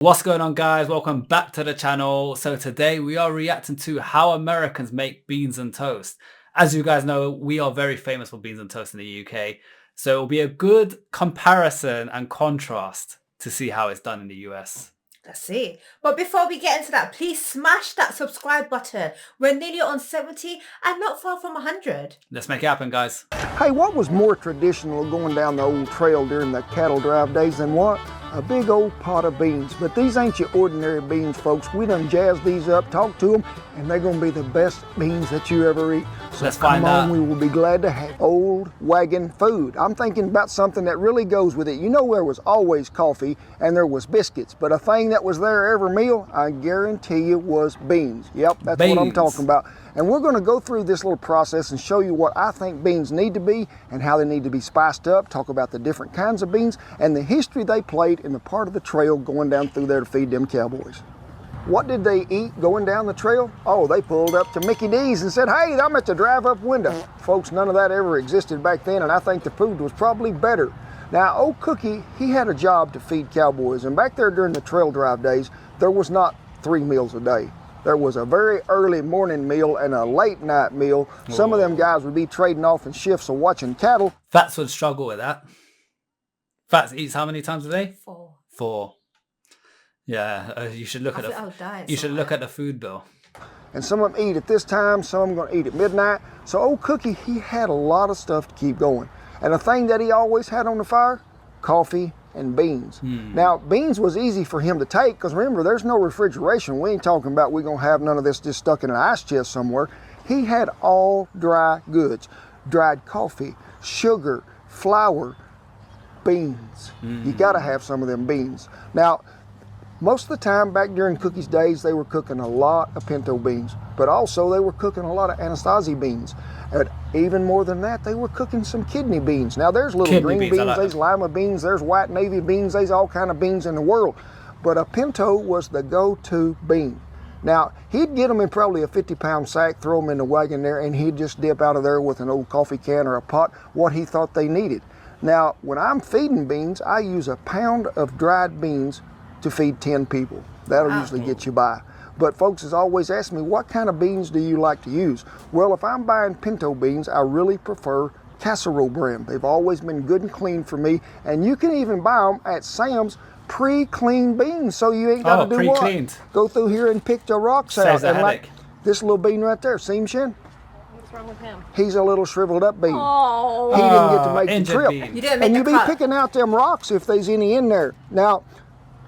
What's going on, guys? Welcome back to the channel. So today we are reacting to how Americans make beans and toast. As you guys know, we are very famous for beans and toast in the UK. So it'll be a good comparison and contrast to see how it's done in the US. Let's see. But before we get into that, please smash that subscribe button. We're nearly on 70 and not far from 100. Let's make it happen, guys. Hey, what was more traditional going down the old trail during the cattle drive days than what? A big old pot of beans. But these ain't your ordinary beans, folks. We done jazzed these up, talked to them, and they're gonna be the best beans that you ever eat. So let's find out. Come on, we will be glad to have old wagon food. I'm thinking about something that really goes with it. You know, there was always coffee and there was biscuits, but a thing that was there every meal, I guarantee you, was beans. Yep, that's beans. what I'm talking about. And we're going to go through this little process and show you what I think beans need to be and how they need to be spiced up, talk about the different kinds of beans and the history they played in the part of the trail going down through there to feed them cowboys. What did they eat going down the trail? Oh, they pulled up to Mickey D's and said, hey, I'm at the drive-up window. Folks, none of that ever existed back then, and I think the food was probably better. Now, old Cookie, he had a job to feed cowboys, and back there during the trail drive days, there was not 3 meals a day. There was a very early morning meal and a late night meal. Some of them guys would be trading off in shifts of watching cattle. Fats would struggle with that. Fats eats how many times a day? 4. 4. Yeah, you should look at the food bill. And some of them eat at this time, some of them going to eat at midnight. So old Cookie, he had a lot of stuff to keep going. And the thing that he always had on the fire, coffee and beans. Now, beans was easy for him to take because remember, there's no refrigeration. We ain't talking about we're going to have none of this just stuck in an ice chest somewhere. He had all dry goods, dried coffee, sugar, flour, beans. You got to have some of them beans. Now, most of the time back during Cookie's days, they were cooking a lot of pinto beans, but also they were cooking a lot of Anasazi beans. And even more than that, they were cooking some kidney beans. Now there's little green beans, there's lima beans, there's white navy beans, there's all kind of beans in the world. But a pinto was the go-to bean. Now, he'd get them in probably a 50-pound sack, throw them in the wagon there, and he'd just dip out of there with an old coffee can or a pot, what he thought they needed. Now, when I'm feeding beans, I use a pound of dried beans to feed 10 people. That'll usually get you by. But folks has always asked me, what kind of beans do you like to use? Well, if I'm buying pinto beans, I really prefer casserole brand. They've always been good and clean for me. And you can even buy them at Sam's pre-cleaned beans, so you ain't got to do what? Go through here and pick the rocks out. And like this little bean right there, see him, Shin? What's wrong with him? He's a little shriveled up bean. Oh. He didn't get to make the trip. Bean. You didn't make and the you be picking out them rocks if there's any in there. Now,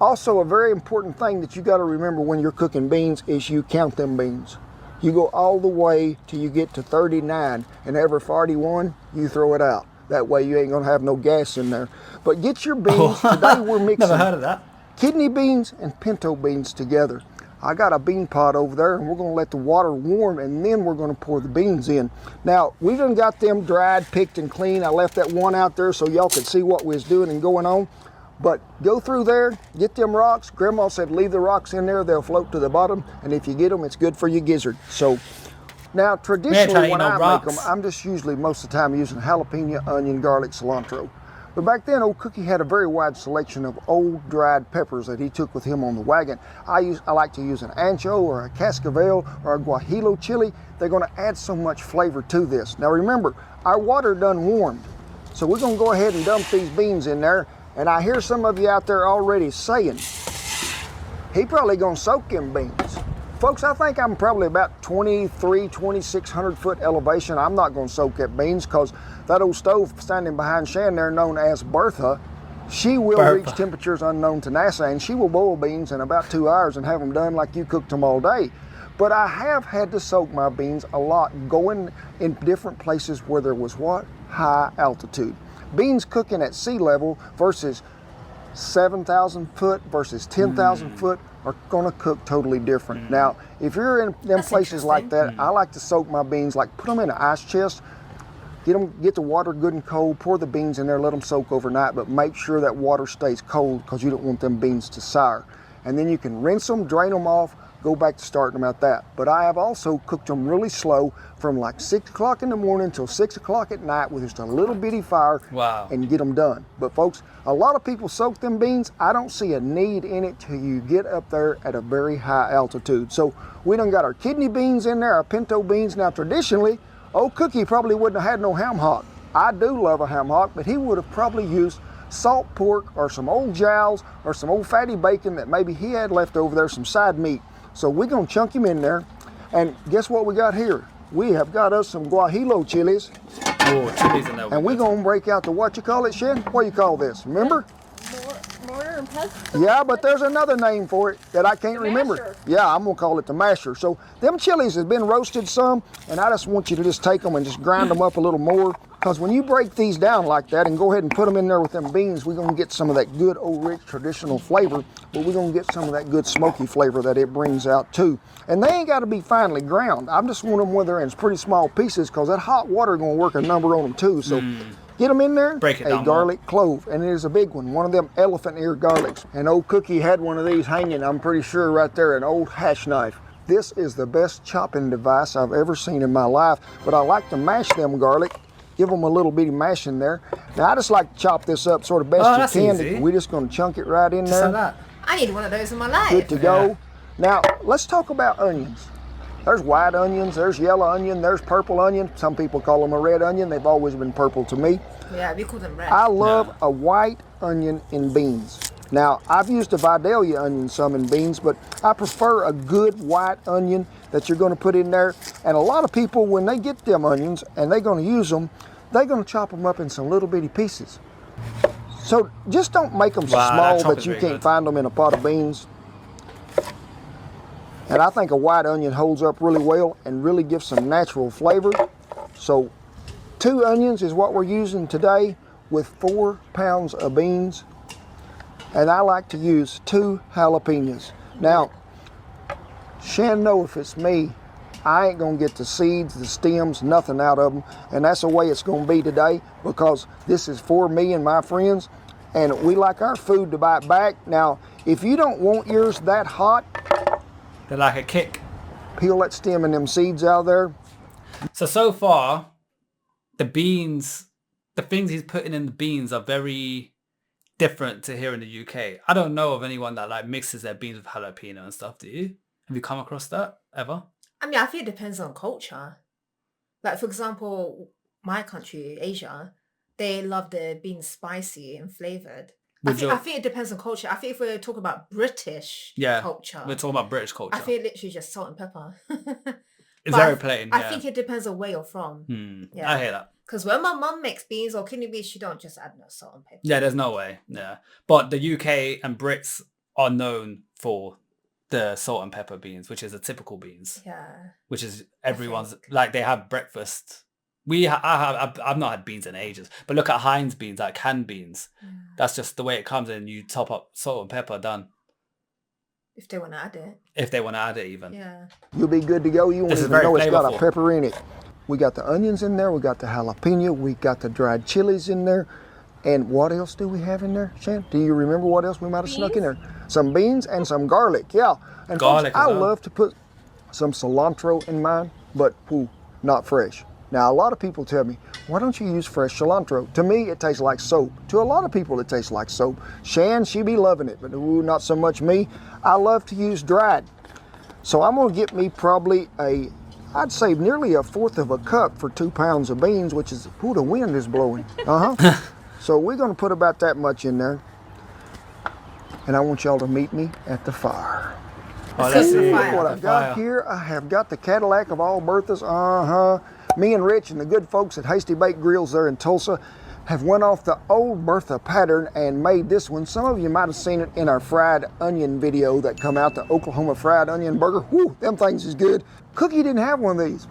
also, a very important thing that you got to remember when you're cooking beans is you count them beans. You go all the way till you get to 39, and every 41, you throw it out. That way you ain't going to have no gas in there. But get your beans. Today we're mixing Never heard of that. Kidney beans and pinto beans together. I got a bean pot over there, and we're going to let the water warm, and then we're going to pour the beans in. Now, we done got them dried, picked, and clean. I left that one out there so y'all could see what we was doing and going on. But go through there, get them rocks. Grandma said leave the rocks in there, they'll float to the bottom, and if you get them, it's good for your gizzard. So now traditionally when I make them, I'm just usually most of the time using jalapeno, onion, garlic, cilantro. But back then, old Cookie had a very wide selection of old dried peppers that he took with him on the wagon. I like to use an ancho or a cascabel or a guajillo chili. They're gonna add so much flavor to this. Now remember, our water done warmed. So we're gonna go ahead and dump these beans in there. And I hear some of you out there already saying, he probably gonna soak them beans. Folks, I think I'm probably about 2,600 foot elevation. I'm not gonna soak that beans because that old stove standing behind Shan there, known as Bertha, she will reach temperatures unknown to NASA, and she will boil beans in about 2 hours and have them done like you cooked them all day. But I have had to soak my beans a lot going in different places where there was what? High altitude. Beans cooking at sea level versus 7,000 foot versus 10,000 foot are gonna cook totally different. Now, if you're in them places like that, I like to soak my beans, like put them in an ice chest, get the water good and cold, pour the beans in there, let them soak overnight, but make sure that water stays cold because you don't want them beans to sour. And then you can rinse them, drain them off, go back to starting them at that. But I have also cooked them really slow from like 6 o'clock in the morning till 6 o'clock at night with just a little bitty fire. Wow. And get them done. But folks, a lot of people soak them beans. I don't see a need in it till you get up there at a very high altitude. So we done got our kidney beans in there, our pinto beans. Now traditionally, old Cookie probably wouldn't have had no ham hock. I do love a ham hock, but he would have probably used salt pork or some old jowls or some old fatty bacon that maybe he had left over there, some side meat. So we're gonna chunk him in there. And guess what we got here? We have got us some guajillo chilies. Oh, chilies in there. And we're gonna break out the, what you call it, Shen? What do you call this? Remember? Mortar and pestle? Yeah, but there's another name for it that I can't remember. Masher. Yeah, I'm gonna call it the masher. So them chilies has been roasted some, and I just want you to just take them and just grind them up a little more. Because when you break these down like that and go ahead and put them in there with them beans, we're gonna get some of that good old rich traditional flavor, but we're gonna get some of that good smoky flavor that it brings out too. And they ain't gotta be finely ground. I just want them where they're in pretty small pieces, because that hot water gonna work a number on them too. So get them in there. Break it down a garlic clove, and it is a big one of them elephant ear garlics. And old Cookie had one of these hanging, I'm pretty sure right there, an old hash knife. This is the best chopping device I've ever seen in my life, but I like to mash them garlic. Give them a little bitty mash in there. Now I just like to chop this up sort of best you can. Easy. We're just gonna chunk it right in Just there. like that. I need one of those in my life. Good to go. Now let's talk about onions. There's white onions, there's yellow onion, there's purple onion. Some people call them a red onion. They've always been purple to me. Yeah, we call them red. I love a white onion in beans. Now, I've used a Vidalia onion some in beans, but I prefer a good white onion that you're gonna put in there. And a lot of people, when they get them onions and they're gonna use them, they're gonna chop them up in some little bitty pieces. So just don't make them so Wow, that small chop that is you very can't good. find them in a pot of beans. And I think a white onion holds up really well and really gives some natural flavor. So 2 onions is what we're using today with 4 pounds of beans. And I like to use 2 jalapenos. Now, Shan know if it's me, I ain't gonna get the seeds, the stems, nothing out of them. And that's the way it's gonna be today, because this is for me and my friends. And we like our food to bite back. Now, if you don't want yours that hot, They're like a kick. peel that stem and them seeds out of there. So far, the beans, the things he's putting in the beans are very different to here in the UK. I don't know of anyone that like mixes their beans with jalapeno and stuff. Do you? Have you come across that ever? I mean, I think it depends on culture. Like, for example, my country, Asia, they love their beans spicy and flavored. I think it depends on culture. I think if we're talking about British culture, we're talking about British culture. I think literally just salt and pepper. It's very plain. I think it depends on where you're from. Yeah. I hear that. Because when my mum makes beans or kidney beans, she don't just add no salt and pepper. Yeah, there's no way. Yeah, but the UK and Brits are known for the salt and pepper beans, which is a typical beans. Yeah. Which is everyone's, like, they have breakfast. I've not had beans in ages, but look at Heinz beans, like canned beans. That's just the way it comes in. You top up salt and pepper, done. If they want to add it. If they want to add it, even. Yeah. You'll be good to go. You won't This is even very know it's got a flavorful. pepper in it. We got the onions in there. We got the jalapeno. We got the dried chilies in there. And what else do we have in there, Shan? Do you remember what else we might have snuck in there? Some beans and some garlic. Yeah. And Garlic folks, as I well. love to put some cilantro in mine, but not fresh. Now, a lot of people tell me, why don't you use fresh cilantro? To me, it tastes like soap. To a lot of people, it tastes like soap. Shan, she be loving it, but not so much me. I love to use dried. So I'm gonna get me probably I'd say nearly 1/4 of a cup for 2 pounds of beans, which is, the wind is blowing. So we're gonna put about that much in there. And I want y'all to meet me at the fire. Oh, let's see. Fire. What I've got here, I have got the Cadillac of all Berthas. Me and Rich and the good folks at Hasty Baked Grills there in Tulsa have went off the old Bertha pattern and made this one. Some of you might have seen it in our fried onion video that come out, the Oklahoma fried onion burger. Whoo, them things is good. Cookie didn't have one of these.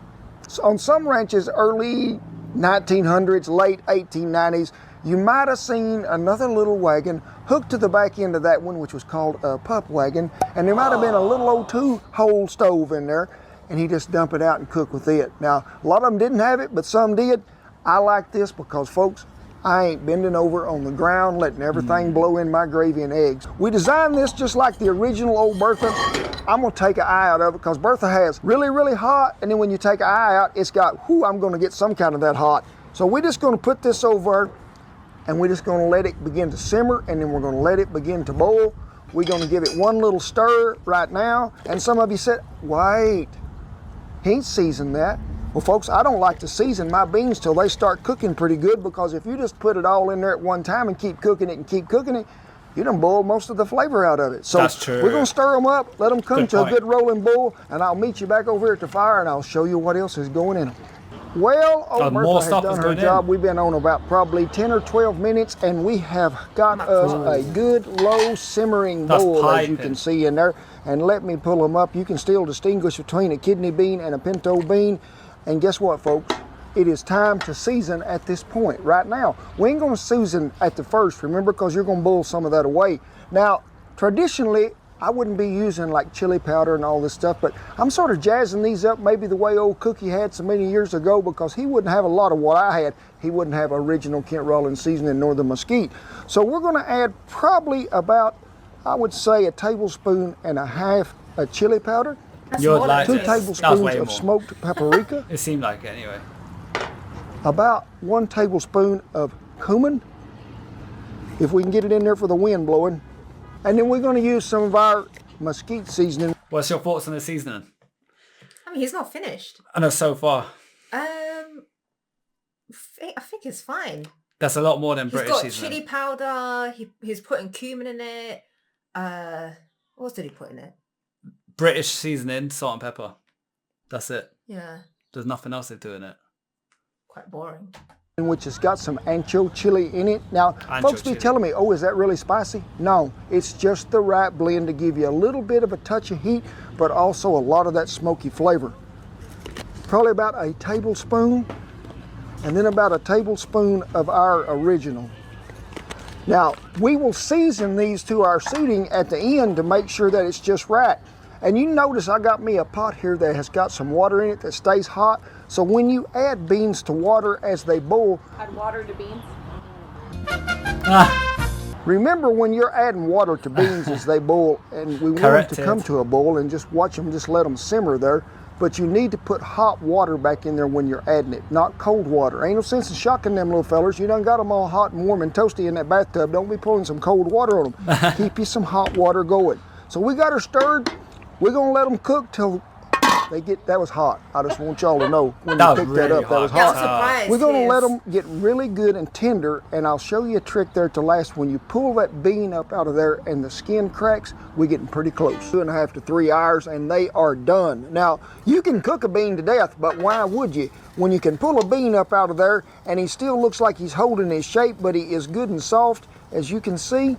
So on some ranches, early 1900s, late 1890s, you might have seen another little wagon hooked to the back end of that one, which was called a pup wagon, and there might have been a little old 2-hole stove in there, and he just dump it out and cook with it. Now, a lot of them didn't have it, but some did. I like this because, folks, I ain't bending over on the ground, letting everything blow in my gravy and eggs. We designed this just like the original old Bertha, I'm gonna take an eye out of it because Bertha has really, really hot, and then when you take an eye out, it's got, whoo, I'm gonna get some kind of that hot. So we're just gonna put this over, and we're just gonna let it begin to simmer, and then we're gonna let it begin to boil. We're gonna give it one little stir right now, and some of you said, wait, he ain't seasoned that. Well, folks, I don't like to season my beans till they start cooking pretty good, because if you just put it all in there at one time and keep cooking it, you done boiled most of the flavor out of it. So that's true. We're gonna stir them up, let them come to a good rolling boil, and I'll meet you back over here at the fire, and I'll show you what else is going in them. Well, old Bertha has done her job. We've been on about probably 10 or 12 minutes, and we have got us a good low simmering bowl, as you can see in there. And let me pull them up. You can still distinguish between a kidney bean and a pinto bean. And guess what, folks? It is time to season at this point right now. We ain't gonna season at the first, remember, because you're gonna boil some of that away. Now, traditionally, I wouldn't be using like chili powder and all this stuff, but I'm sort of jazzing these up maybe the way old Cookie had so many years ago, because he wouldn't have a lot of what I had. He wouldn't have original Kent Rollins seasoning nor the mesquite. So we're gonna add probably about, I would say, a tablespoon and a half of chili powder. Like 2 tablespoons of smoked paprika. It seemed like it anyway. About 1 tablespoon of cumin, if we can get it in there for the wind blowing. And then we're going to use some of our mesquite seasoning. What's your thoughts on the seasoning? I mean, he's not finished. I know so far. I think it's fine. That's a lot more than British seasoning. He's got chili powder. He's putting cumin in it. What else did he put in it? British seasoning, salt and pepper. That's it. Yeah. There's nothing else they do in it. Quite boring. Which has got some ancho chili in it. Now, folks be telling me, oh, is that really spicy? No, it's just the right blend to give you a little bit of a touch of heat, but also a lot of that smoky flavor. Probably about a tablespoon, and then about a tablespoon of our original. Now, we will season these to our seating at the end to make sure that it's just right. And you notice I got me a pot here that has got some water in it that stays hot. So when you add beans to water as they boil. Add water to beans? Remember, when you're adding water to beans as they boil, and we want them to come to a boil and just watch them, just let them simmer there. But you need to put hot water back in there when you're adding it, not cold water. Ain't no sense in shocking them little fellers. You done got them all hot and warm and toasty in that bathtub. Don't be pulling some cold water on them. Keep you some hot water going. So we got her stirred. We're gonna let them cook till they get, that was hot. I just want y'all to know when you picked that up, that was hot. We're gonna let them get really good and tender, and I'll show you a trick there to last. When you pull that bean up out of there and the skin cracks, we're getting pretty close. 2.5 to 3 hours, and they are done. Now, you can cook a bean to death, but why would you? When you can pull a bean up out of there, and he still looks like he's holding his shape, but he is good and soft, as you can see.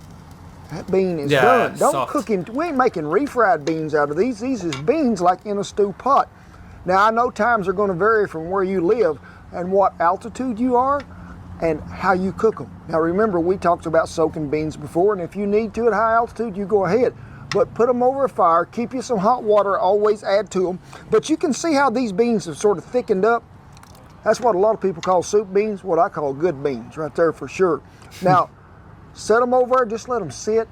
That bean is done. Don't cook him. We ain't making refried beans out of these. These is beans like in a stew pot. Now, I know times are going to vary from where you live and what altitude you are and how you cook them. Now, remember, we talked about soaking beans before, and if you need to at high altitude, you go ahead. But put them over a fire. Keep you some hot water. Always add to them. But you can see how these beans have sort of thickened up. That's what a lot of people call soup beans. What I call good beans right there for sure. Now, set them over, just let them sit.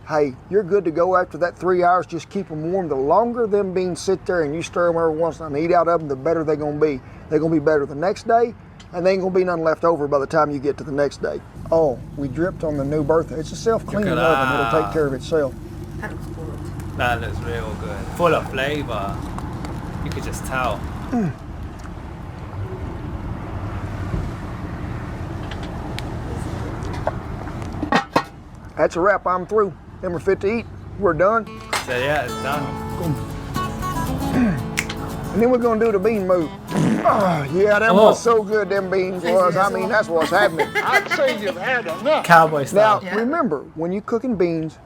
Hey, you're good to go after that 3 hours. Just keep them warm. The longer them beans sit there and you stir them every once in a while and eat out of them, the better they're going to be. They're going to be better the next day, and they ain't going to be none left over by the time you get to the next day. Oh, we dripped on the new Bertha. It's a self-cleaning oven. It'll take care of itself. That looks good. That looks real good. Full of flavor. You could just tell. That's a wrap. I'm through. Them are fit to eat. We're done. So yeah, it's done. And then we're gonna do the bean move. Oh, yeah, that was so good, them beans was. I mean, that's what's happening. I'd say you've had enough. Cowboy style. Now, remember, when you're cooking beans,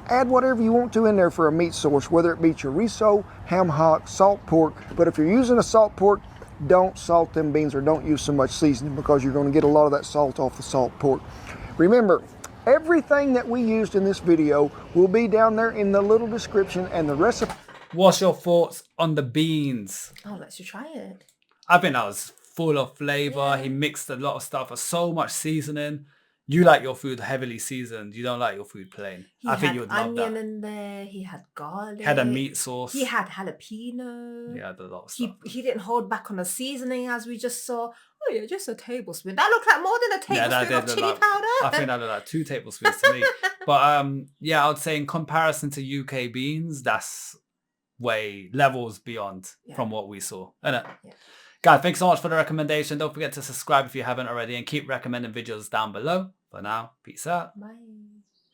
add whatever you want to in there for a meat source, whether it be chorizo, ham hock, salt pork. But if you're using a salt pork, don't salt them beans or don't use so much seasoning, because you're gonna get a lot of that salt off the salt pork. Remember, everything that we used in this video will be down there in the little description, and the recipe. What's your thoughts on the beans? Oh, let's try it. I think that was full of flavor. He mixed a lot of stuff with so much seasoning. You like your food heavily seasoned. You don't like your food plain. I think you would love that. He had onion in there. He had garlic. Had a meat sauce. He had jalapeno. Yeah, a lot of stuff. He didn't hold back on the seasoning, as we just saw. Oh yeah, just a tablespoon. That looked like more than a tablespoon of chili powder. I think that looked like 2 tablespoons to me. But yeah, I would say in comparison to UK beans, that's way levels beyond from what we saw. Isn't it? Yeah. Guys, thanks so much for the recommendation. Don't forget to subscribe if you haven't already and keep recommending videos down below. For now, peace out. Bye.